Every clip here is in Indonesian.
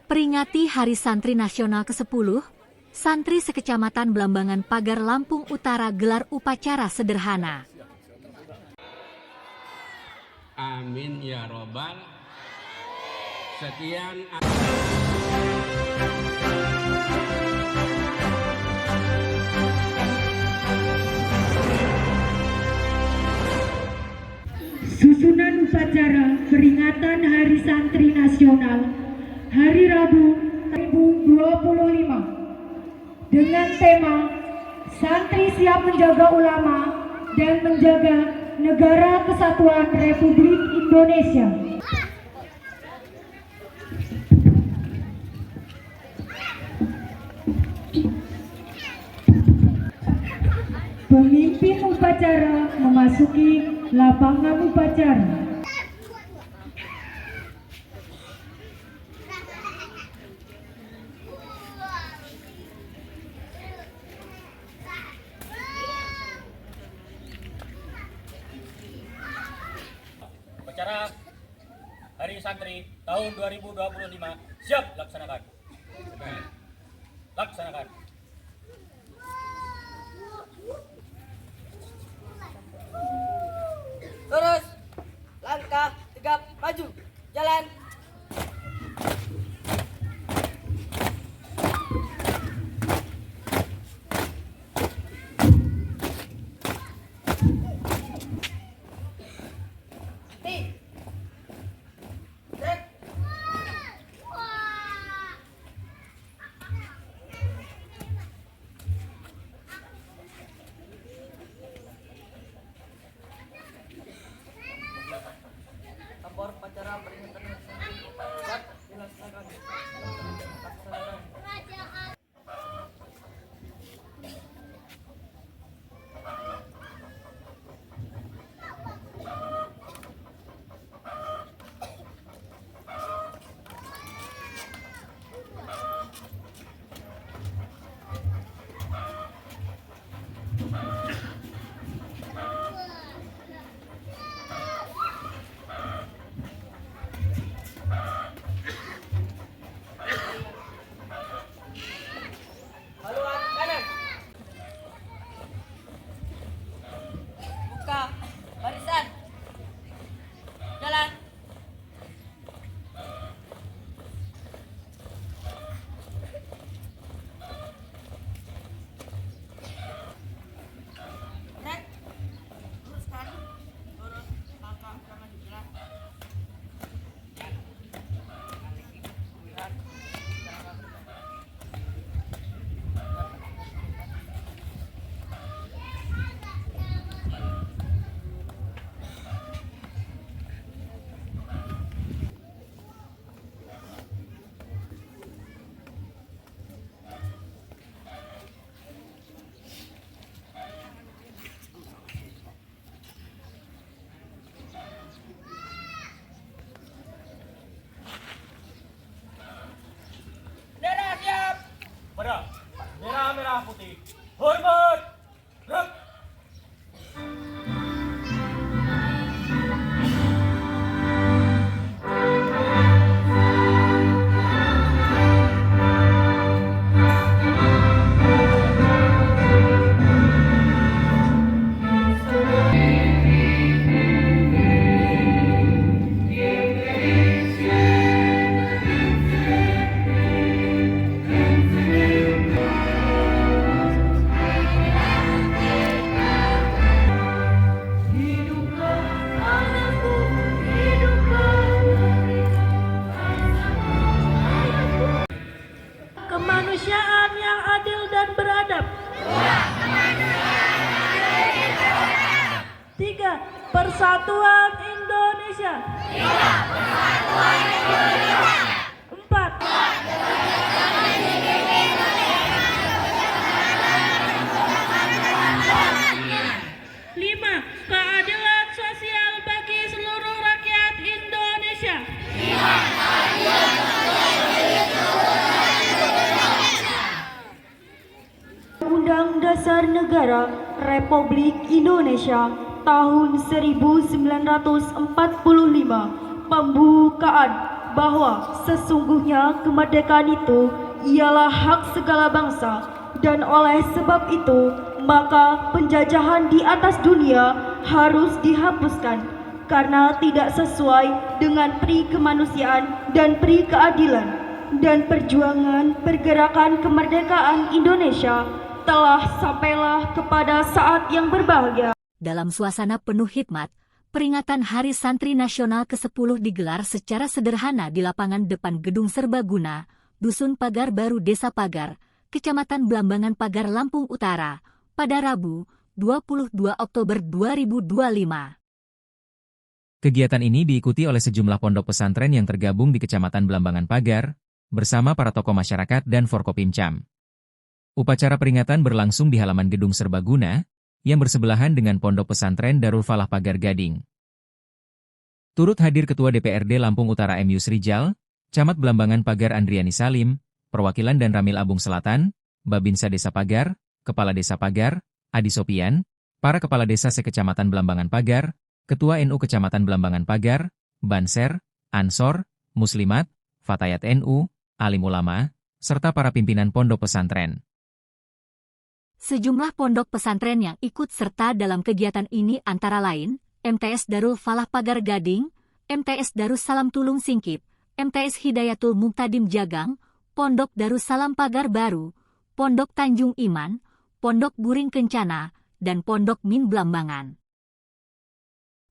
Peringati Hari Santri Nasional ke-10, santri sekecamatan Belambangan Pagar Lampung Utara gelar upacara sederhana. Amin ya robbal. Sekian. Susunan upacara peringatan Hari Santri Nasional hari Rabu 2025 dengan tema Santri Siap Menjaga Ulama dan Menjaga Negara Kesatuan Republik Indonesia. Pemimpin upacara memasuki lapangan upacara. Upacara Hari Santri tahun 2025 siap laksanakan. Laksanakan. Terus langkah tegap maju, jalan. Kabar upacara peringatan siap dilaksanakan. Haluan kanan. Buka barisan. Jalan. Naik. Luruskan. Lurus. Langkah maju jalan. Bendera siap. Pada merah putih. Hormat. Gerak. Kemanusiaan yang adil dan beradab. 3. Persatuan Indonesia. 4. Keadilan sosial bagi seluruh rakyat Indonesia. Undang Dasar Negara Republik Indonesia tahun 1945 pembukaan bahwa sesungguhnya kemerdekaan itu ialah hak segala bangsa, dan oleh sebab itu maka penjajahan di atas dunia harus dihapuskan karena tidak sesuai dengan peri kemanusiaan dan peri keadilan, dan perjuangan pergerakan kemerdekaan Indonesia telah sampailah kepada saat yang berbahagia. Dalam suasana penuh hikmat, peringatan Hari Santri Nasional ke-10 digelar secara sederhana di lapangan depan Gedung Serbaguna, Dusun Pagar Baru, Desa Pagar, Kecamatan Blambangan Pagar, Lampung Utara, pada Rabu, 22 Oktober 2025. Kegiatan ini diikuti oleh sejumlah pondok pesantren yang tergabung di Kecamatan Blambangan Pagar, bersama para tokoh masyarakat dan Forkopimcam. Upacara peringatan berlangsung di halaman Gedung Serbaguna, yang bersebelahan dengan Pondok Pesantren Darul Falah Pagar Gading. Turut hadir Ketua DPRD Lampung Utara M. Yusrijal, Camat Blambangan Pagar Andriani Salim, perwakilan dan Ramil Abung Selatan, Babinsa Desa Pagar, Kepala Desa Pagar, Adi Sopian, para Kepala Desa sekecamatan Blambangan Pagar, Ketua NU Kecamatan Blambangan Pagar, Banser, Ansor, Muslimat, Fatayat NU, Alim Ulama, serta para pimpinan pondok pesantren. Sejumlah pondok pesantren yang ikut serta dalam kegiatan ini antara lain, MTS Darul Falah Pagar Gading, MTS Darussalam Tulung Singkip, MTS Hidayatul Muqtadim Jagang, Pondok Darussalam Pagar Baru, Pondok Tanjung Iman, Pondok Buring Kencana, dan Pondok Min Blambangan.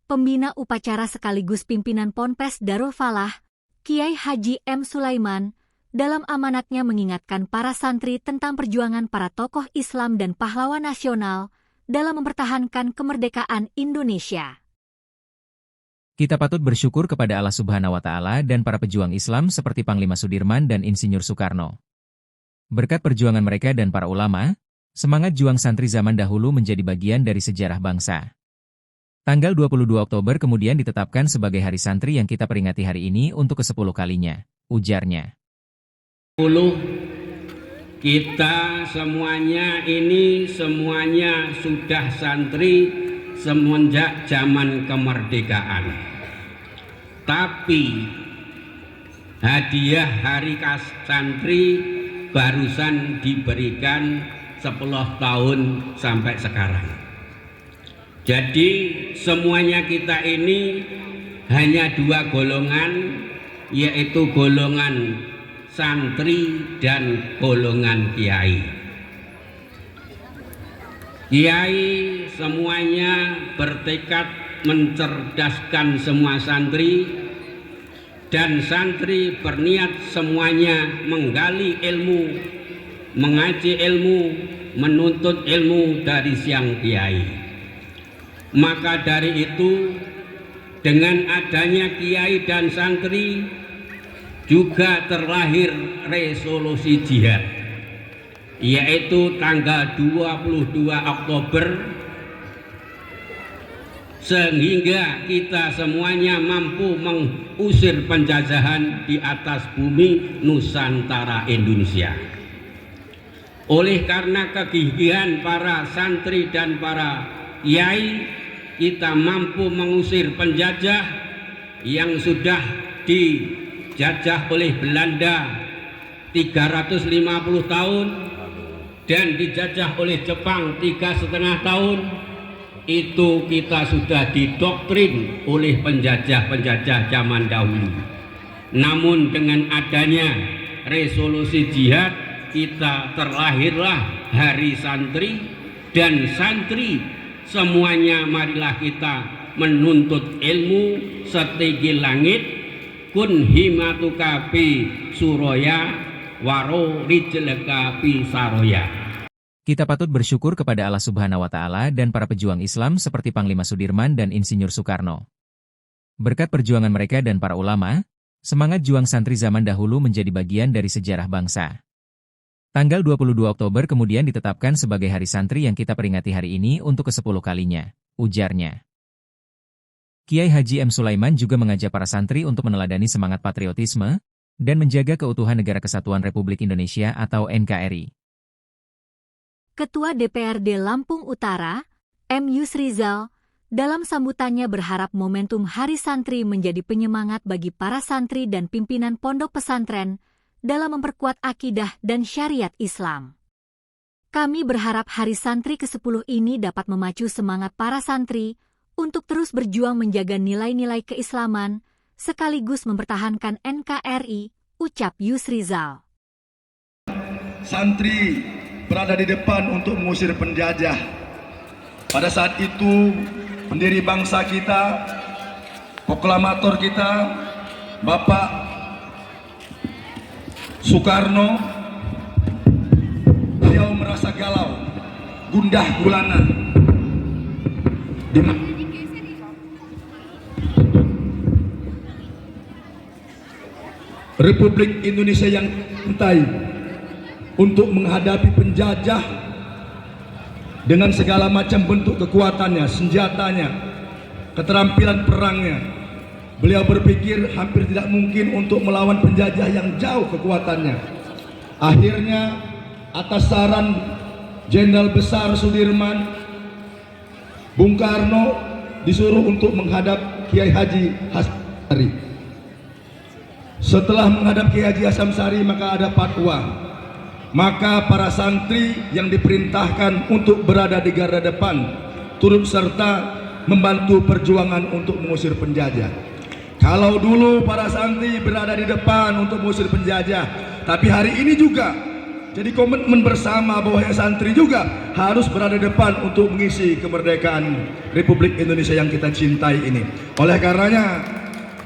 Pembina upacara sekaligus pimpinan Ponpes Darul Falah, Kiai Haji M. Sulaiman, dalam amanatnya mengingatkan para santri tentang perjuangan para tokoh Islam dan pahlawan nasional dalam mempertahankan kemerdekaan Indonesia. Kita patut bersyukur kepada Allah Subhanahu wa Ta'ala dan para pejuang Islam seperti Panglima Sudirman dan Insinyur Soekarno. Berkat perjuangan mereka dan para ulama, semangat juang santri zaman dahulu menjadi bagian dari sejarah bangsa. Tanggal 22 Oktober kemudian ditetapkan sebagai Hari Santri yang kita peringati hari ini untuk ke-10 kalinya, ujarnya. Kita semuanya sudah santri semenjak zaman kemerdekaan. Tapi hadiah Hari Santri barusan diberikan 10 tahun sampai sekarang. Jadi semuanya kita ini hanya 2 golongan, yaitu golongan santri dan golongan kiai. Kiai semuanya bertekad mencerdaskan semua santri, dan santri berniat semuanya menggali ilmu, mengaji ilmu, menuntut ilmu dari sang kiai. Maka dari itu, dengan adanya kiai dan santri, juga terlahir resolusi jihad, yaitu tanggal 22 Oktober, sehingga kita semuanya mampu mengusir penjajahan di atas bumi Nusantara Indonesia. Oleh karena kegigihan para santri dan para kiai, kita mampu mengusir penjajah yang sudah dijajah oleh Belanda 350 tahun dan dijajah oleh Jepang 3,5 tahun. Itu kita sudah didoktrin oleh penjajah-penjajah zaman dahulu. Namun dengan adanya resolusi jihad, kita terlahirlah Hari Santri, dan santri semuanya marilah kita menuntut ilmu setinggi langit. Kun himatuka pi suroya waro rijleka pi saroya. Kita patut bersyukur kepada Allah Subhanahu wa Ta'ala dan para pejuang Islam seperti Panglima Sudirman dan Insinyur Soekarno. Berkat perjuangan mereka dan para ulama, semangat juang santri zaman dahulu menjadi bagian dari sejarah bangsa. Tanggal 22 Oktober kemudian ditetapkan sebagai Hari Santri yang kita peringati hari ini untuk ke-10 kalinya, ujarnya. Kiai Haji M. Sulaiman juga mengajak para santri untuk meneladani semangat patriotisme dan menjaga keutuhan Negara Kesatuan Republik Indonesia atau NKRI. Ketua DPRD Lampung Utara, M. Yusrijal, dalam sambutannya berharap momentum Hari Santri menjadi penyemangat bagi para santri dan pimpinan pondok pesantren dalam memperkuat akidah dan syariat Islam. Kami berharap Hari Santri ke-10 ini dapat memacu semangat para santri untuk terus berjuang menjaga nilai-nilai keislaman, sekaligus mempertahankan NKRI, ucap Yusrizal. Santri berada di depan untuk mengusir penjajah. Pada saat itu, pendiri bangsa kita, proklamator kita, Bapak Soekarno, beliau merasa galau, gundah gulana. Republik Indonesia yang cintai untuk menghadapi penjajah dengan segala macam bentuk kekuatannya, senjatanya, keterampilan perangnya. Beliau berpikir hampir tidak mungkin untuk melawan penjajah yang jauh kekuatannya. Akhirnya atas saran Jenderal Besar Sudirman, Bung Karno disuruh untuk menghadap Kiai Haji Hasyim Ashari. Setelah menghadap Kiai Haji Hasyim Ashari maka ada fatwa. Maka para santri yang diperintahkan untuk berada di garda depan turut serta membantu perjuangan untuk mengusir penjajah. Kalau dulu para santri berada di depan untuk mengusir penjajah, tapi hari ini juga jadi komitmen bersama bahwa santri juga harus berada di depan untuk mengisi kemerdekaan Republik Indonesia yang kita cintai ini. Oleh karenanya,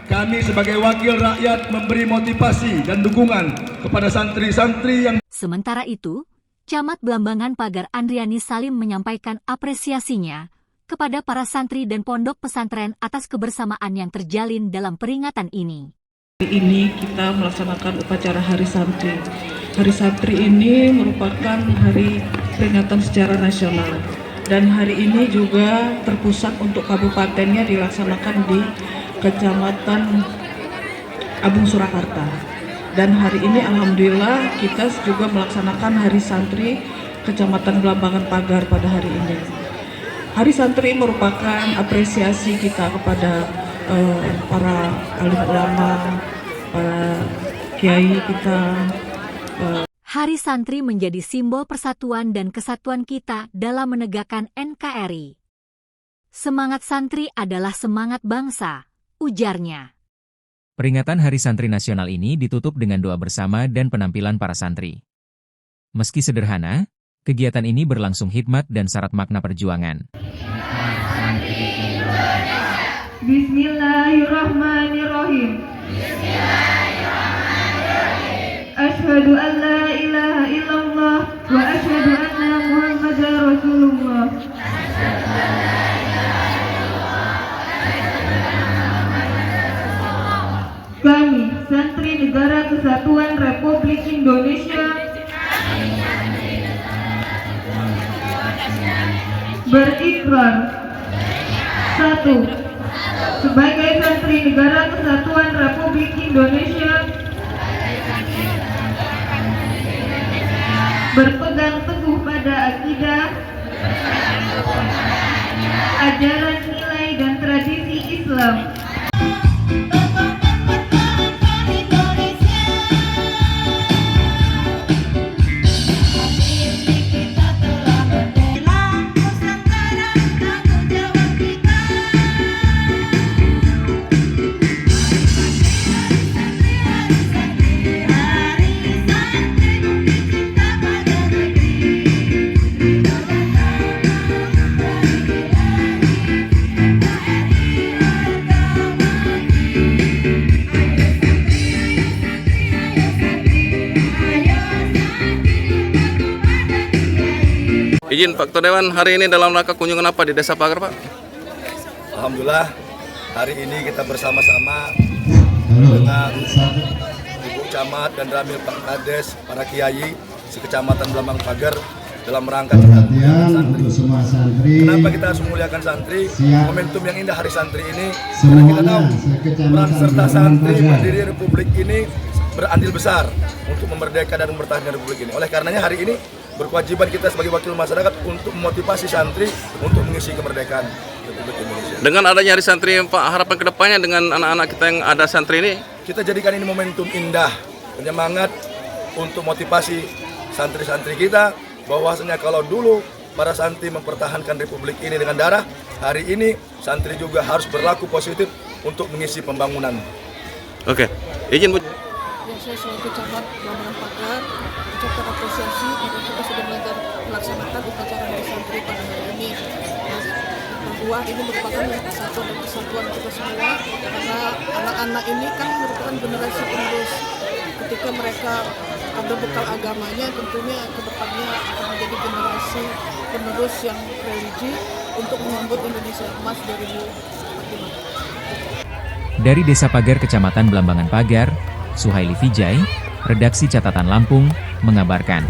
kami sebagai wakil rakyat memberi motivasi dan dukungan kepada santri-santri yang... Sementara itu, Camat Blambangan Pagar Andriani Salim menyampaikan apresiasinya kepada para santri dan pondok pesantren atas kebersamaan yang terjalin dalam peringatan ini. Hari ini kita melaksanakan upacara Hari Santri. Hari Santri ini merupakan hari peringatan secara nasional. Dan hari ini juga terpusat untuk kabupatennya dilaksanakan di Kecamatan Abung Surakarta. Dan hari ini alhamdulillah kita juga melaksanakan Hari Santri Kecamatan Blambangan Pagar pada hari ini. Hari Santri merupakan apresiasi kita kepada para alim ulama, para kiai kita. Hari Santri menjadi simbol persatuan dan kesatuan kita dalam menegakkan NKRI. Semangat santri adalah semangat bangsa, ujarnya. Peringatan Hari Santri Nasional ini ditutup dengan doa bersama dan penampilan para santri. Meski sederhana, kegiatan ini berlangsung hikmat dan syarat makna perjuangan. Bismillahirrahmanirrahim. Asyhadu an la ilaha illallah wa asyhadu anna Muhammadar Rasulullah. Kami, Santri Negara Kesatuan Republik Indonesia, berikrar. 1. Sebagai Santri Negara Kesatuan Republik Indonesia, berpegang teguh pada akidah, ajaran nilai dan tradisi Islam. Izin Pak Ketua Dewan, hari ini dalam rangka kunjungan apa di Desa Pagar, Pak? Alhamdulillah, hari ini kita bersama-sama dengan Ibu Camat dan Ramil Pak Kades, para kiai sekecamatan Blambangan Pagar dalam rangka perhatian untuk semua santri. Kenapa kita harus memuliakan santri? Momentum yang indah Hari Santri ini, karena kita tahu peran serta santri pendiri Republik ini berandil besar untuk memerdeka dan mempertahankan Republik ini. Oleh karenanya hari ini berkewajiban kita sebagai wakil masyarakat untuk memotivasi santri untuk mengisi kemerdekaan. Republik Indonesia. Dengan adanya Hari Santri, Pak, harapan kedepannya dengan anak-anak kita yang ada santri ini? Kita jadikan ini momentum indah, penyemangat untuk motivasi santri-santri kita, bahwasanya kalau dulu para santri mempertahankan Republik ini dengan darah, hari ini santri juga harus berlaku positif untuk mengisi pembangunan. Oke, izin Bu. Ya, saya selaku camat Belambangan Pagar ucapkan apresiasi karena kita sudah melaksanakan upacara Hari Santri pada hari ini. Bahwa ini merupakan persatuan dan kesatuan kita semua, karena anak-anak ini kan merupakan generasi penerus. Ketika mereka ada bekal agamanya, tentunya kedepannya akan menjadi generasi penerus yang religi untuk menyambut Indonesia Emas 2045. Dari Desa Pagar, Kecamatan Belambangan Pagar, Suhaili Vijay, Redaksi Catatan Lampung, mengabarkan.